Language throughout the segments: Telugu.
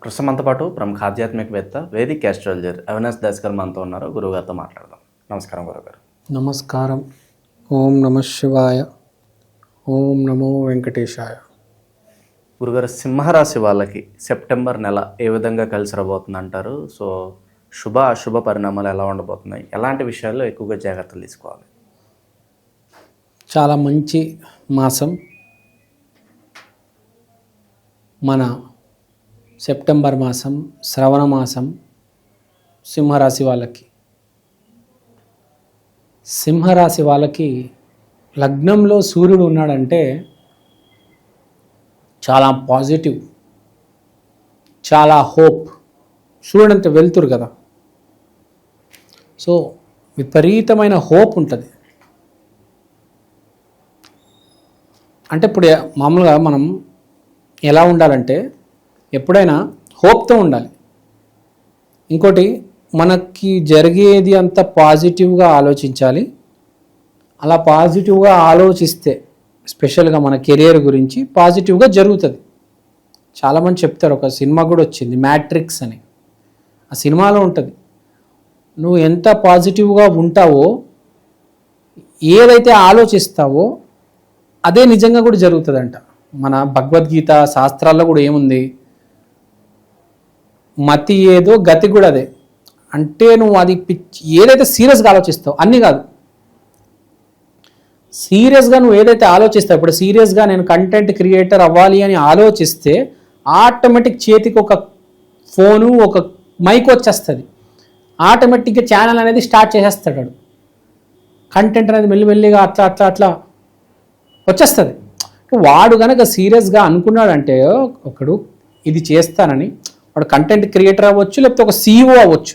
ప్రస్తుతంతో పాటు ప్రముఖ ఆధ్యాత్మికవేత్త వేదిక్ ఆస్ట్రాలజర్ అవినాష్ దాస్కర్ మనతో ఉన్నారు. గురువుగారితో మాట్లాడదాం. నమస్కారం గురుగారు. నమస్కారం. ఓం నమ శివాయ. ఓం నమో వెంకటేశాయ. గురుగారు, సింహరాశి వాళ్ళకి సెప్టెంబర్ నెల ఏ విధంగా కలిసి రాబోతుంది అంటారు? సో శుభ అశుభ పరిణామాలు ఎలా ఉండబోతున్నాయి? ఎలాంటి విషయాల్లో ఎక్కువగా జాగ్రత్తలు తీసుకోవాలి? చాలా మంచి మాసం. మన సెప్టెంబర్ మాసం, శ్రవణ మాసం సింహరాశి వాళ్ళకి లగ్నంలో సూర్యుడు ఉన్నాడంటే చాలా పాజిటివ్, చాలా హోప్. సూర్యుడు అంత వెళ్తురు కదా, సో విపరీతమైన హోప్ ఉంటుంది. అంటే ఇప్పుడు మామూలుగా మనం ఎలా ఉండాలంటే ఎప్పుడైనా హోప్తో ఉండాలి. ఇంకోటి, మనకి జరిగేది అంత పాజిటివ్గా ఆలోచించాలి. అలా పాజిటివ్గా ఆలోచిస్తే స్పెషల్గా మన కెరియర్ గురించి పాజిటివ్గా జరుగుతుంది. చాలామంది చెప్తారు, ఒక సినిమా కూడా వచ్చింది మ్యాట్రిక్స్ అని. ఆ సినిమాలో ఉంటుంది, నువ్వు ఎంత పాజిటివ్గా ఉంటావో, ఏదైతే ఆలోచిస్తావో అదే నిజంగా కూడా జరుగుతుందంట. మన భగవద్గీత శాస్త్రాల్లో కూడా ఏముంది, మతి ఏదో గతి కూడా అదే. అంటే నువ్వు అది ఏదైతే సీరియస్గా ఆలోచిస్తావు, అన్నీ కాదు, సీరియస్గా నువ్వు ఏదైతే ఆలోచిస్తావు. ఇప్పుడు సీరియస్గా నేను కంటెంట్ క్రియేటర్ అవ్వాలి అని ఆలోచిస్తే ఆటోమేటిక్ చేతికి ఒక ఫోను, ఒక మైక్ వచ్చేస్తుంది. ఆటోమేటిక్గా ఛానల్ అనేది స్టార్ట్ చేసేస్తాడు. కంటెంట్ అనేది మెల్లిమెల్లిగా అట్లా అట్లా అట్లా వచ్చేస్తుంది. వాడు కనుక సీరియస్గా అనుకున్నాడంటే, ఒకడు ఇది చేస్తానని, వాడు కంటెంట్ క్రియేటర్ అవ్వచ్చు, లేకపోతే ఒక CEO అవ్వచ్చు.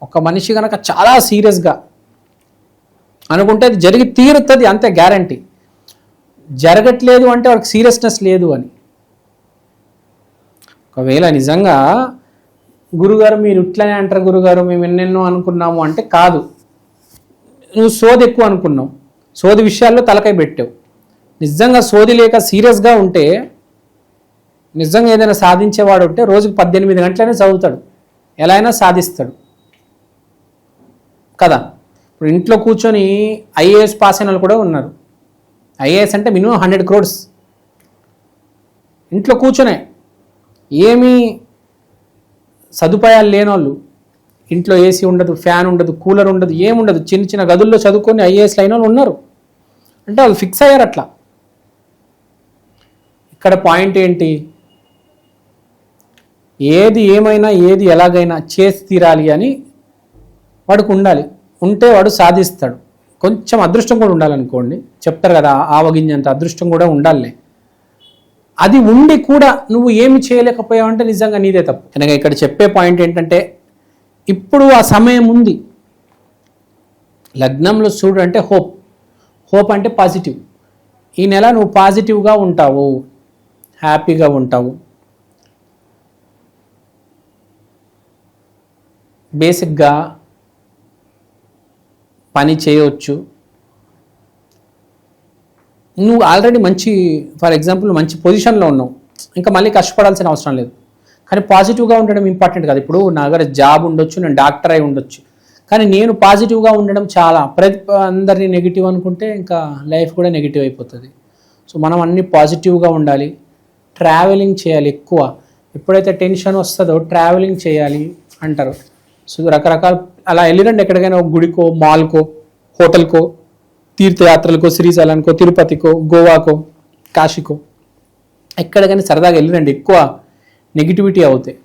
ఒక మనిషి కనుక చాలా సీరియస్గా అనుకుంటే అది జరిగి తీరుతుంది, అంతే గ్యారంటీ. జరగట్లేదు అంటే వాడికి సీరియస్నెస్ లేదు అని. ఒకవేళ నిజంగా గురుగారు మీరు ఇట్లనే అంటారు, గురుగారు మేము ఎన్నెన్నో అనుకున్నాము అంటే, కాదు, నువ్వు సోది ఎక్కువ అనుకున్నావు, సోది విషయాల్లో తలకాయ పెట్టావు. నిజంగా సోది లేక సీరియస్గా ఉంటే, నిజంగా ఏదైనా సాధించేవాడు ఉంటే రోజుకు 18 గంటలైనా చదువుతాడు, ఎలా అయినా సాధిస్తాడు కదా. ఇప్పుడు ఇంట్లో కూర్చొని IAS పాస్ అయిన వాళ్ళు కూడా ఉన్నారు. IAS అంటే మినిమం 100 crores. ఇంట్లో కూర్చొనే ఏమీ సదుపాయాలు లేని వాళ్ళు, ఇంట్లో AC ఉండదు, ఫ్యాన్ ఉండదు, కూలర్ ఉండదు, ఏముండదు, చిన్న చిన్న గదుల్లో చదువుకొని IAS అయిన వాళ్ళు ఉన్నారు. అంటే వాళ్ళు ఫిక్స్ అయ్యారు అట్లా. ఇక్కడ పాయింట్ ఏంటి, ఏది ఏమైనా ఏది ఎలాగైనా చేసి తీరాలి అని వాడికి ఉండాలి. ఉంటే వాడు సాధిస్తాడు. కొంచెం అదృష్టం కూడా ఉండాలనుకోండి, చెప్తారు కదా ఆవగింజంత అదృష్టం కూడా ఉండాలి. అది ఉండి కూడా నువ్వు ఏమి చేయలేకపోయావంటే నిజంగా నీదే తప్పు. కనుక ఇక్కడ చెప్పే పాయింట్ ఏంటంటే, ఇప్పుడు ఆ సమయం ఉంది. లగ్నంలో చూడు అంటే హోప్, హోప్ అంటే పాజిటివ్. ఈ నెల నువ్వు పాజిటివ్గా ఉంటావు, హ్యాపీగా ఉంటావు. బేసిక్గా పని చేయవచ్చు. నువ్వు ఆల్రెడీ మంచి, ఫర్ ఎగ్జాంపుల్ మంచి పొజిషన్లో ఉన్నావు, ఇంకా మళ్ళీ కష్టపడాల్సిన అవసరం లేదు. కానీ పాజిటివ్గా ఉండడం ఇంపార్టెంట్ కాదు. ఇప్పుడు నా దగ్గర జాబ్ ఉండొచ్చు, నేను డాక్టర్ అయి ఉండొచ్చు, కానీ నేను పాజిటివ్గా ఉండడం చాలా. అందరినీ నెగిటివ్ అనుకుంటే ఇంకా లైఫ్ కూడా నెగిటివ్ అయిపోతుంది. సో మనం అన్నీ పాజిటివ్గా ఉండాలి. ట్రావెలింగ్ చేయాలి ఎక్కువ. ఎప్పుడైతే టెన్షన్ వస్తుందో ట్రావెలింగ్ చేయాలి అంటారు. సో రకరకాల అలా వెళ్ళిరండి, ఎక్కడికైనా ఒక గుడికో, మాల్కో, హోటల్కో, తీర్థయాత్రలకో, శ్రీశైలానికో, తిరుపతికో, గోవాకో, కాశీకో, ఎక్కడికైనా సరదాగా వెళ్ళిరండి. ఎక్కువ నెగిటివిటీ అవుతాయి.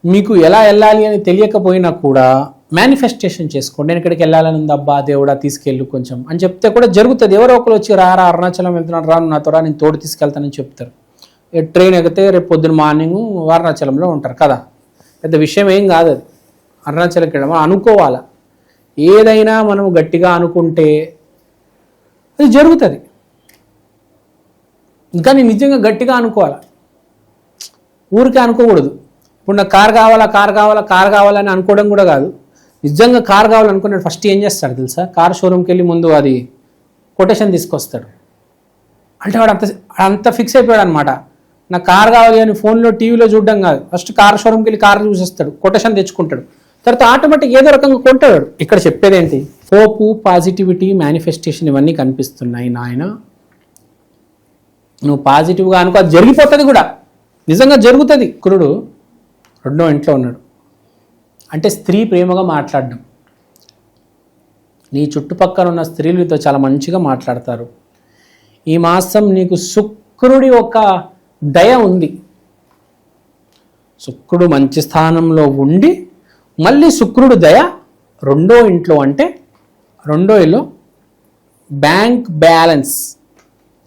మీకు ఎలా వెళ్ళాలి అని తెలియకపోయినా కూడా మేనిఫెస్టేషన్ చేసుకోండి. నేను ఇక్కడికి వెళ్ళాలని ఉంది, అబ్బా దేవుడా తీసుకెళ్ళు కొంచెం అని చెప్తే కూడా జరుగుతుంది. ఎవరో ఒకరు వచ్చి రా అరుణాచలం వెళ్తున్నాను, రా నాతో రా, నేను తోడు తీసుకెళ్తానని చెప్తారు. ట్రైన్ ఎగితే రేపు పొద్దున్న మార్నింగ్ అరుణాచలంలో ఉంటారు కదా. పెద్ద విషయం ఏం కాదు అది. అరుణాచలంకి వెళ్ళడం అనుకోవాలా. ఏదైనా మనం గట్టిగా అనుకుంటే అది జరుగుతుంది. ఇంకా నేను నిజంగా గట్టిగా అనుకోవాలా, ఊరికే అనుకోకూడదు. ఇప్పుడు నాకు కారు కావాలా, కారు కావాలా, కారు కావాలని అనుకోవడం కూడా కాదు. నిజంగా కారు కావాలనుకున్నాడు ఫస్ట్ ఏం చేస్తాడు తెలుసా, కారు షోరూమ్కి వెళ్ళి ముందు అది కొటేషన్ తీసుకొస్తాడు. అంటే వాడు అంత ఫిక్స్ అయిపోయాడు అనమాట. నాకు కార్ కావాలి అని ఫోన్లో టీవీలో చూడడం కాదు, ఫస్ట్ కార్ షోరూమ్కి వెళ్ళి కార్ చూసేస్తాడు, కొటేషన్ తెచ్చుకుంటాడు, తర్వాత ఆటోమేటిక్ ఏదో రకంగా కొంటాడు. ఇక్కడ చెప్పేది ఏంటి? హోపు, పాజిటివిటీ, మేనిఫెస్టేషన్ ఇవన్నీ కనిపిస్తున్నాయి నాయన. నువ్వు పాజిటివ్గా అనుకో, అది జరిగిపోతుంది కూడా, నిజంగా జరుగుతుంది. శుక్రుడు 2వ ఇంట్లో ఉన్నాడు అంటే స్త్రీ ప్రేమగా మాట్లాడడం. నీ చుట్టుపక్కల ఉన్న స్త్రీలతో చాలా మంచిగా మాట్లాడతారు. ఈ మాసం నీకు శుక్రుడి ఒక దయ ఉంది. శుక్రుడు మంచి స్థానంలో ఉండి మళ్ళీ శుక్రుడు దయ 2వ ఇంట్లో, అంటే 2వ ఇల్లు బ్యాంక్ బ్యాలెన్స్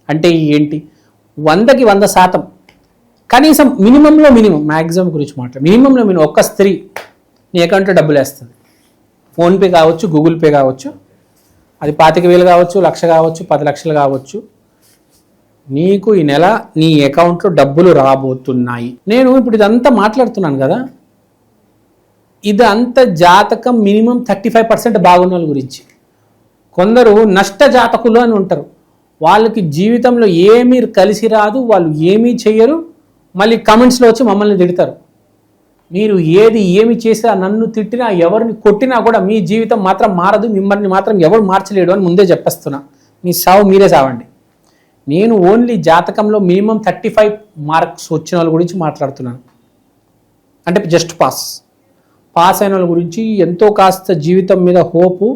అంటే ఏంటి? 100కి 100% కనీసం మినిమంలో మినిమం, మ్యాక్సిమం గురించి మాట్లాడు, మినిమంలో మినిమం ఒక్క స్త్రీ నీ అకౌంట్లో డబ్బులు వేస్తుంది. ఫోన్పే కావచ్చు, గూగుల్ పే కావచ్చు, అది 25,000 కావచ్చు, 1,00,000 కావచ్చు, 10 లక్షలు కావచ్చు. నీకు ఈ నెల నీ అకౌంట్లో డబ్బులు రాబోతున్నాయి. నేను ఇప్పుడు ఇదంతా మాట్లాడుతున్నాను కదా, ఇదంతా జాతకం మినిమం 35% బాగున్న వాళ్ళ గురించి. కొందరు నష్ట జాతకులు అని ఉంటారు, వాళ్ళకి జీవితంలో ఏమీ కలిసి రాదు, వాళ్ళు ఏమీ చెయ్యరు, మళ్ళీ కమెంట్స్లో వచ్చి మమ్మల్ని తిడతారు. మీరు ఏమి చేసినా, నన్ను తిట్టినా, ఎవరిని కొట్టినా కూడా మీ జీవితం మాత్రం మారదు, మిమ్మల్ని మాత్రం ఎవరు మార్చలేడు అని ముందే చెప్పేస్తున్నా. మీ సావు మీరే సావండి. నేను ఓన్లీ జాతకంలో మినిమం 35 మార్క్స్ వచ్చిన వాళ్ళ గురించి మాట్లాడుతున్నాను. అంటే జస్ట్ పాస్ అయిన వాళ్ళ గురించి, ఎంతో కాస్త జీవితం మీద హోపు,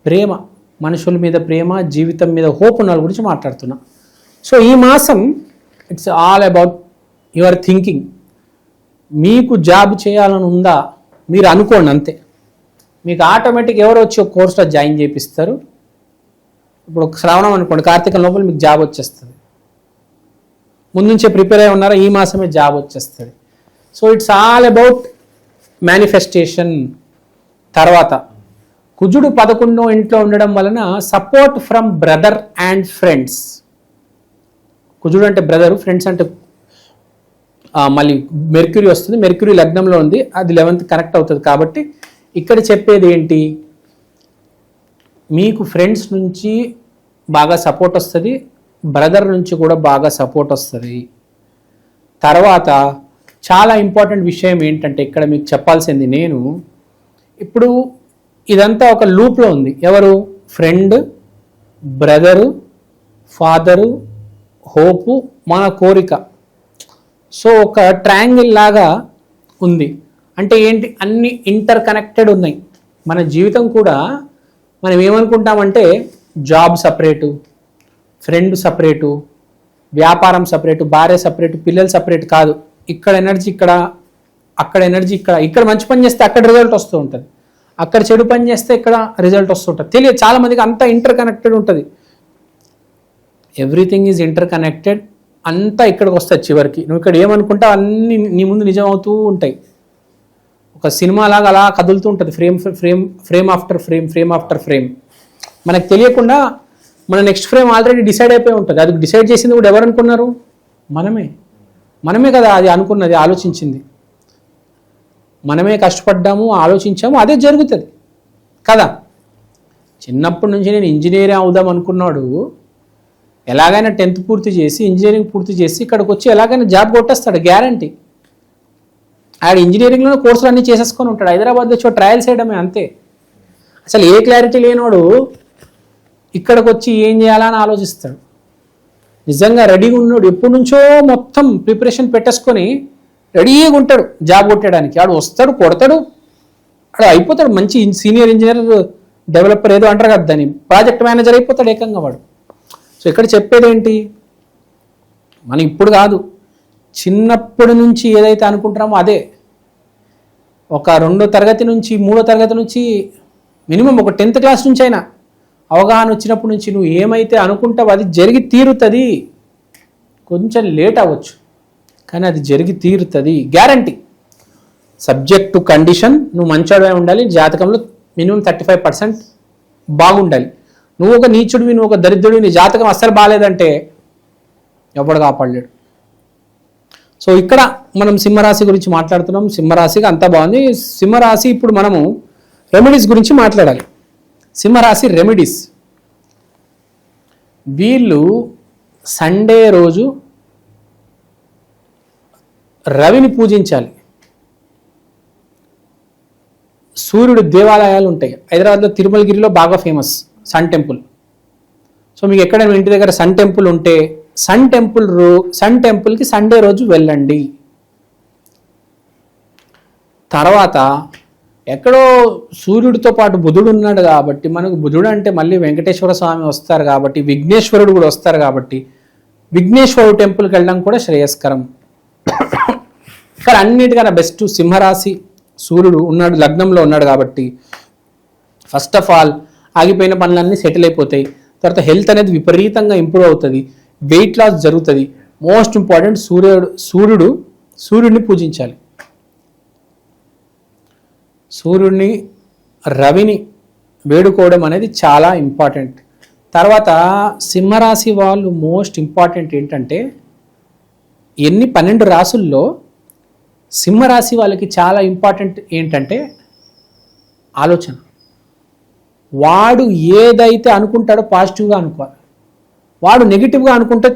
ప్రేమ, మనుషుల మీద ప్రేమ, జీవితం మీద హోప్ ఉన్న వాళ్ళ గురించి మాట్లాడుతున్నా. సో ఈ మాసం it's all about your thinking. మీకు జాబ్ చేయాలని ఉందా మీరు అనుకోండి అంతే. మీకు ఆటోమేటిక్ ఎవరు వచ్చి ఒక కోర్సులో జాయిన్ చేపిస్తారు. ఇప్పుడు శ్రావణం అనుకోండి, కార్తీకం లోపల మీకు జాబ్ వచ్చేస్తుంది. ముందు నుంచే ప్రిపేర్ అయి ఉన్నారా, ఈ మాసమే జాబ్ వచ్చేస్తుంది. So it's all about manifestation. తర్వాత కుజుడు 11వ ఇంట్లో ఉండడం వలన support from brother and friends. కుజుడు అంటే బ్రదరు, ఫ్రెండ్స్ అంటే మళ్ళీ మెర్క్యూరీ వస్తుంది. మెర్క్యూరీ లగ్నంలో ఉంది, అది 11th కనెక్ట్ అవుతుంది. కాబట్టి ఇక్కడ చెప్పేది ఏంటి? మీకు ఫ్రెండ్స్ నుంచి బాగా సపోర్ట్ వస్తుంది, బ్రదర్ నుంచి కూడా బాగా సపోర్ట్ వస్తుంది. తర్వాత చాలా ఇంపార్టెంట్ విషయం ఏంటంటే ఇక్కడ మీకు చెప్పాల్సింది, నేను ఇప్పుడు ఇదంతా ఒక లూప్లో ఉంది. ఎవరు? ఫ్రెండ్, బ్రదరు, ఫాదరు, హోపు, మన కోరిక. సో ఒక ట్రయాంగిల్ లాగా ఉంది. అంటే ఏంటి? అన్ని ఇంటర్ కనెక్టెడ్ ఉన్నాయి. మన జీవితం కూడా మనం ఏమనుకుంటామంటే జాబ్ సపరేటు, ఫ్రెండ్ సపరేటు, వ్యాపారం సపరేటు, భార్య సపరేటు, పిల్లలు సపరేట్ కాదు. ఇక్కడ ఎనర్జీ ఇక్కడ, అక్కడ ఎనర్జీ ఇక్కడ. ఇక్కడ మంచి పని చేస్తే అక్కడ రిజల్ట్ వస్తూ ఉంటుంది, అక్కడ చెడు పని చేస్తే ఇక్కడ రిజల్ట్ వస్తుంటుంది. తెలియదు చాలామందికి, అంతా ఇంటర్ కనెక్టెడ్ ఉంటుంది. Everything is inter connected. అంతా ఇక్కడికి వస్తుంది చివరికి. నువ్వు ఇక్కడ ఏమనుకుంటావు అన్నీ నీ ముందు నిజం అవుతూ ఉంటాయి. ఒక సినిమా లాగా అలా కదులుతూ ఉంటుంది, ఫ్రేమ్ ఆఫ్టర్ ఫ్రేమ్. మనకు తెలియకుండా మన నెక్స్ట్ ఫ్రేమ్ ఆల్రెడీ డిసైడ్ అయిపోయి ఉంటుంది. అది డిసైడ్ చేసింది కూడా ఎవరు అనుకున్నారు? మనమే కదా అది అనుకున్నది, ఆలోచించింది. మనమే కష్టపడ్డాము, ఆలోచించాము, అదే జరుగుతుంది కదా. చిన్నప్పటి నుంచి నేను ఇంజనీరింగ్ అవుదాం అనుకున్నాడు, ఎలాగైనా 10th పూర్తి చేసి, ఇంజనీరింగ్ పూర్తి చేసి ఇక్కడికి వచ్చి ఎలాగైనా జాబ్ కొట్టేస్తాడు, గ్యారంటీ. ఆడ ఇంజనీరింగ్లో కోర్సులు అన్నీ చేసేసుకొని ఉంటాడు. హైదరాబాద్ వచ్చి ట్రయల్స్ చేయడమే అంతే. అసలు ఏ క్లారిటీ లేనివాడు ఇక్కడికి వచ్చి ఏం చేయాలని ఆలోచిస్తాడు. నిజంగా రెడీగా ఉన్నాడు, ఎప్పటి నుంచో మొత్తం ప్రిపరేషన్ పెట్టేసుకొని రెడీగా ఉంటాడు జాబ్ కొట్టడానికి. ఆడు వస్తాడు, కొడతాడు, ఆడు అయిపోతాడు మంచి సీనియర్ ఇంజనీర్, డెవలపర్ ఏదో అంటారు కదా దాన్ని, ప్రాజెక్ట్ మేనేజర్ అయిపోతాడు ఏకంగా వాడు. సో ఇక్కడ చెప్పేది ఏంటి? మనం ఇప్పుడు కాదు, చిన్నప్పటి నుంచి ఏదైతే అనుకుంటున్నామో అదే. ఒక 2వ తరగతి నుంచి, 3వ తరగతి నుంచి, మినిమం ఒక 10th క్లాస్ నుంచి అయినా అవగాహన వచ్చినప్పటి నుంచి నువ్వు ఏమైతే అనుకుంటావో అది జరిగి తీరుతుంది. కొంచెం లేట్ అవ్వచ్చు కానీ అది జరిగి తీరుతుంది, గ్యారంటీ. Subject to condition. నువ్వు మంచోడవే ఉండాలి, జాతకంలో మినిమం 35% బాగుండాలి. నువ్వు ఒక నీచుడివి, నువ్వు ఒక దరిద్రుడివి, నీ జాతకం అస్సలు బాగాలేదంటే ఎవడు కాపాడలేడు. సో ఇక్కడ మనం సింహరాశి గురించి మాట్లాడుతున్నాం. సింహరాశికి అంతా బాగుంది. సింహరాశి ఇప్పుడు మనము రెమెడీస్ గురించి మాట్లాడాలి. సింహరాశి రెమెడీస్. వీళ్ళు సండే రోజు రవిని పూజించాలి. సూర్యుడు దేవాలయాలు ఉంటాయి. హైదరాబాద్లో తిరుమలగిరిలో బాగా ఫేమస్ సన్ టెంపుల్. సో మీకు ఎక్కడైనా ఇంటి దగ్గర సన్ టెంపుల్ ఉంటే సన్ టెంపుల్కి సండే రోజు వెళ్ళండి. తర్వాత ఎక్కడో సూర్యుడితో పాటు బుధుడు ఉన్నాడు కాబట్టి మనకు బుధుడు అంటే మళ్ళీ వెంకటేశ్వర స్వామి వస్తారు కాబట్టి, విఘ్నేశ్వరుడు కూడా వస్తారు కాబట్టి విఘ్నేశ్వరుడు టెంపుల్కి వెళ్ళడం కూడా శ్రేయస్కరం. కానీ అన్నిటికన్నా బెస్ట్ సింహరాశి, సూర్యుడు ఉన్నాడు, లగ్నంలో ఉన్నాడు కాబట్టి ఫస్ట్ ఆఫ్ ఆల్ ఆగిపోయిన పనులన్నీ సెటిల్ అయిపోతాయి. తర్వాత హెల్త్ అనేది విపరీతంగా ఇంప్రూవ్ అవుతుంది, వెయిట్ లాస్ జరుగుతుంది. మోస్ట్ ఇంపార్టెంట్ సూర్యుడిని పూజించాలి. సూర్యుడిని, రవిని వేడుకోవడం అనేది చాలా ఇంపార్టెంట్. తర్వాత సింహరాశి వాళ్ళు మోస్ట్ ఇంపార్టెంట్ ఏంటంటే 12 రాసుల్లో సింహరాశి వాళ్ళకి చాలా ఇంపార్టెంట్ ఏంటంటే ఆలోచన. వాడు ఏదైతే అనుకుంటాడో పాజిటివ్గా అనుకోవాలి. వాడు నెగిటివ్గా అనుకుంటే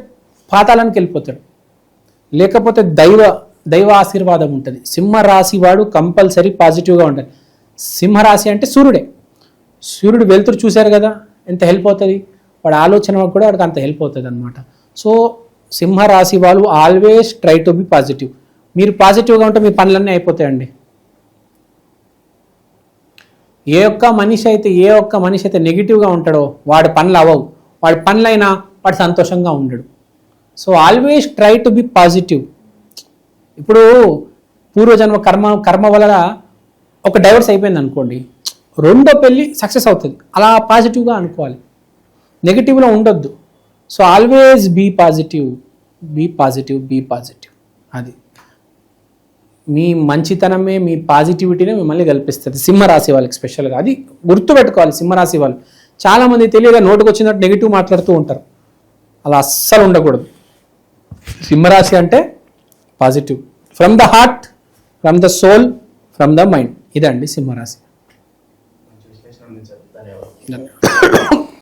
పాతాళానికి వెళ్ళిపోతాడు, లేకపోతే దైవ ఆశీర్వాదం ఉంటుంది. సింహరాశి వాడు కంపల్సరీ పాజిటివ్గా ఉండాలి. సింహరాశి అంటే సూర్యుడు వెలుతురు చూశారు కదా ఎంత హెల్ప్ అవుతుంది, వాడి ఆలోచన కూడా వాడికి అంత హెల్ప్ అవుతుంది అనమాట. సో సింహరాశి వాళ్ళు always try to be positive. మీరు పాజిటివ్గా ఉంటే మీ పనులన్నీ అయిపోతాయండి. ఏ ఒక్క మనిషి అయితే నెగిటివ్గా ఉంటాడో వాడి పనులు అవ్వవు, వాడి పనులైనా వాడు సంతోషంగా ఉండడు. So always try to be positive. ఇప్పుడు పూర్వజన్మ కర్మ వల్ల ఒక డైవర్స్ అయిపోయింది అనుకోండి, రెండో పెళ్ళి సక్సెస్ అవుతుంది. అలా పాజిటివ్గా అనుకోవాలి, నెగిటివ్లో ఉండొద్దు. So always be positive. అది మీ మంచితనమే, మీ పాజిటివిటీనే మిమ్మల్ని కల్పిస్తుంది. సింహరాశి వాళ్ళకి స్పెషల్గా అది గుర్తుపెట్టుకోవాలి. సింహరాశి వాళ్ళు చాలామంది తెలియక నోటుకు వచ్చినట్టు నెగిటివ్ మాట్లాడుతూ ఉంటారు. అలా అస్సలు ఉండకూడదు. సింహరాశి అంటే positive, from the heart, from the soul, from the mind. ఇదండి సింహరాశి.